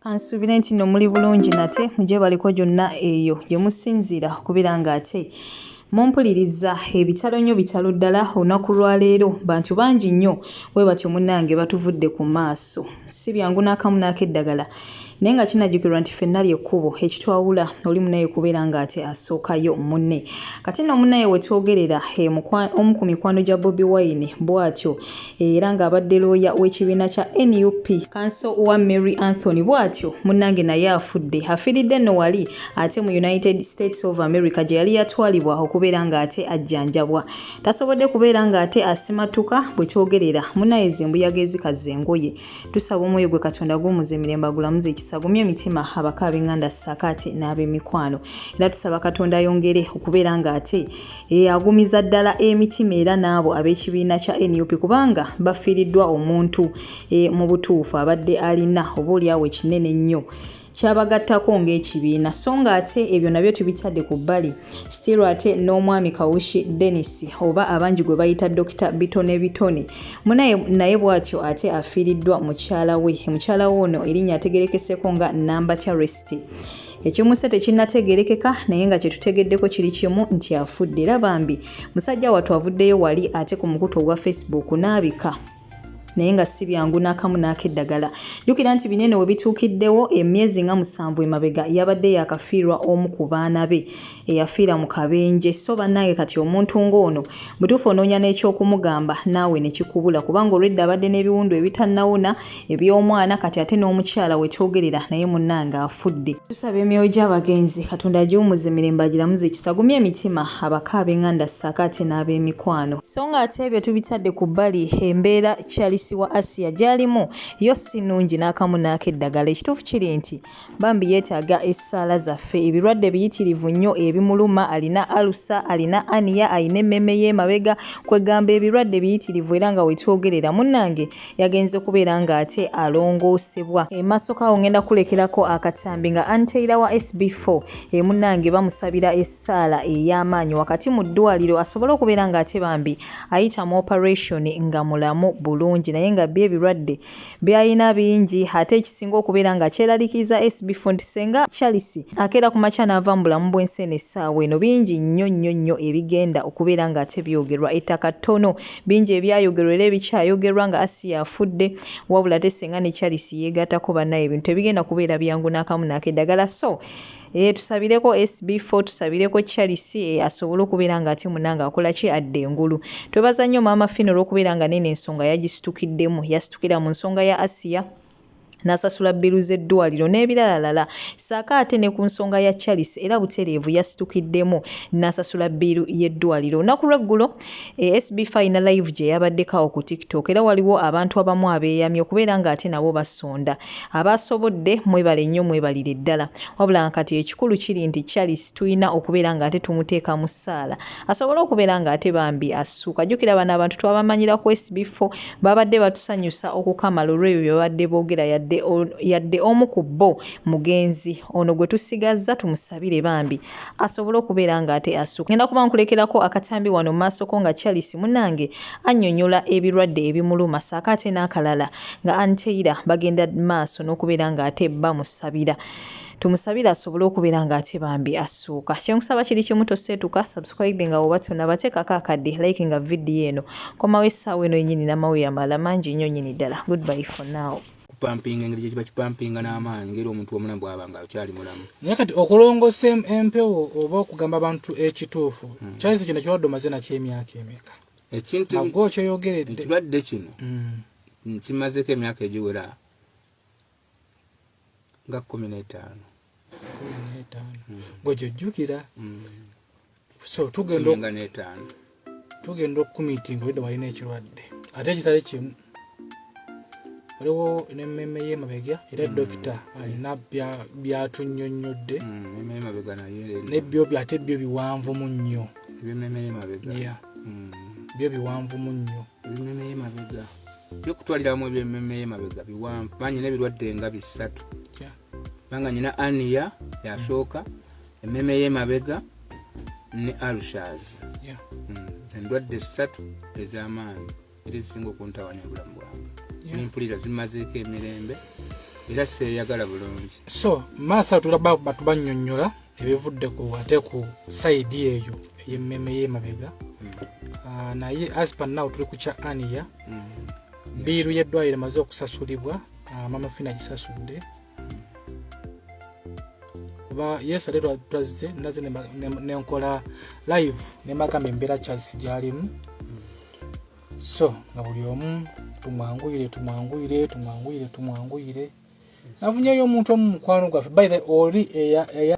Kansuubire nti nno muli bulungi nate mugye baliko gyonna eyo gye musinziira okubeera ng'ate mumpuliriza ebitalo nnyo bitalo ddala olunaku lwa leero bantu bangi nnyo bwe batyo munnange batuvudde ku maaso si byangu n'akamu n'akeddagala naye nga kinajjukirwa nti ffenna ly'ekkubo ekitwawula oli munnaye kubeera ng'ate asookayo munne kati nno munnaye we twogerera omu ku mikwano gya Bobi Wine bw'atyo era ng'abadde looya w'ekibiina kya NUP kanso wa Mary Anthony bw'atyo munnange naye afudde afiiridde nno wali ate mu United States of America gye yali yatwalibwa okubeera ng'ate ajjanjabwa tasobodde kubeera ng'ate asimatuka bwe twogerera munnaye zembuyaga ezikaze engoye tusaba omwoyo gwe Katonda gw'omuze emirembe agulamuze ekisagumya emitima abaka ab'enganda ssaakaate n'ab'emikwano era tusaba Katonda ayongere okubeera ng'ate agumiza ddala emitima era n'abo ab'ekibiina kya NUP kubanga bafiiriddwa omuntu mu butuufu abadde alina oboolyawo ekinene nnyo kyabagattako ng'ekibiina so ng'ate ebyo nabyo tubitadde ku bbali still ate n'omwami Kawushi Dennis oba abangi gwe bayita Dr. Bitone Bitone naye bw'atyo ate afiiriddwa mukyala we ono erinnya ategerekeseko nga Number Terrorist ekimuse tekinnategerekeka naye nga kyetutegeddeko kiri kimu nti afudde era bambi musajja wattu avuddeyo wali ate ku mukutu ogwa Facebook n'abika naye nga si byangu n'akamu n'akeddagala jjukira nti binene we bituukiddewo emyezi nga 7 emabega yabadde yakafiirwa omu ku baana be eyafiira mu kabenje so bannange kati omuntu ng'ono butuufu onoonya n'ekyokumugamba naawe ne kikubula kubanga olwedda abadde n'ebiwundu ebitannawona eby'omwana kati ate n'omukyala we twogerera naye munnange afudde tusaba emyoyo gy'abagenzi Katonda agiwumuze emirembe agiramuze ekisagumya emitima abaka ab'enganda ssaakaate n'ab'emikwano so ng'ate ebyo tubitadde ku bbali embeera kyali wa Asia gyalimu yo si nnungi n'akamu n'akeddagala ekituufu kiri nti bambi yeetaaga essaala zaffe ebirwadde biyitirivu nnyo ebimuluma alina alusa alina aniya alina emmeme y'emabega kwegamba ebirwadde biyitirivu era nga wetwogerera munnange yagenze kubeera ng'ate alongoosebwa emaaso kaawo ngenda kulekerako akatambi nga anteira wa SB4 munnange bamusabira essaala ey'amaanyi wakati mu ddwaliro asobole okubeera ng'ate bambi ayita mu operation nga mulamu bulungi naye nga ebirwadde byalina bingi ate ekisinga okubeera nga kyeraliikiriza SB4 nti senga Charles akeera ku makya n'ava mu bulamu bw'ensi essaawa eno bingi nnyo ebigenda okubeera nga ate byogerwa ettaka ttono bingi ebyayogerwa era ebikyayogerwa nga Asia afudde wabula ate senga ne Charles yeegattako bannaye ebintu tebigenda kubeera byangu n'akamu n'akeddagala so tusabireko SB4 tusabireko Charles asobole okubeera ng'ate munnange akola ki adde engulu twebaza nnyo maama Fino olw'okubeera nga nene ensonga yagisitukiddemu yasitukira mu nsonga ya Asia n'asasula bbiru z'eddwaliro n'ebiralalala saaka ate ne ku nsonga ya Charles era butereevu yasitukiddemu n'asasula bbiru y'eddwaliro olunaku lw'eggulo SB4 ina live gye yabaddekawo ku TikTok era waliwo abantu abamu abeeyamye okubeera ng'ate nabo basonda abasobodde mwebale nnyo mwebalire ddala wabula kati ekikulu kiri nti Charles tulina okubeera ng'ate tumuteeka mu ssaala asobole okubeera ng'ate bambi assuuka jjukira bano abantu twabamanyira ku SB4 babadde batusanyusa okukamala olw'ebyo bye babadde boogera yadde omu ku bo mugenzi ono gwe tusigazza tumusabire bambi asobole okubeera ng'ate assuuka ngenda kuba nkulekerako akatambi wano mu maaso ko nga Charles munnange annyonnyola ebirwadde ebimuluma saaka ate n'akalala nga anteira bagenda maaso n'okubeera ng'ate bamusabira tumusabire asobole okubeera ng'ate bambi assuuka kyenkusaba kiri kimu toseetuka subscribe nga woba tonnabateekako akadde like nga vidiyo eno komawo essaawa eno yennyini n'amawulire amalala mangi nnyo nnyini ddala goodbye for now pumping engeri gye kipampinga n'amaanyi ngeri omuntu omulamu bw'aba nga akyali mulamu naye kati okulongosa empewo oba okugamba abantu ekituufu kyalisi kino kirwadde omaze nakyo emyaka emeka ekintu nagwo kyoyogeredde ekirwadde kino kimazeko emyaka egiwera nga 15 gwe gyojjukira so tugenda okukumiitinga olidde walina ekirwadde ate ekitali kimu waliwo n'emmeme y'emabega era dokita alina byatunnyonnyodde nebyo ate byo biwanvu mu nnyo byo biwanvu mu nnyo ebyemmeme y'emabega byokutwaliramu ebyemmeme y'emabega biwanvu manyi n'ebirwadde nga 3 banga nyina aniya yasooka emmeme y'emabega ne alushas endwadde 3 ez'amaanyi era ezisinga okuntawanya obulamu bwange nempulira zimazeeko emirembe era seeyagala bulungi. So maaso tulaba batubanyonnyola ebivudde ku ate ku side eyo ey'emmeme y'emabega. Naye as per now tuli ku kya Ania. Biiru y'eddwaliro emaze okusasulibwa, mama Fina gisasudde. Kuba yesu leero twazze naze ne nkola live ne magamba embeera Charles gyalimu. So nga buli omu tumwanguyire. Nafunyeyo omuntu omu mukwano gwaffe by the oli eya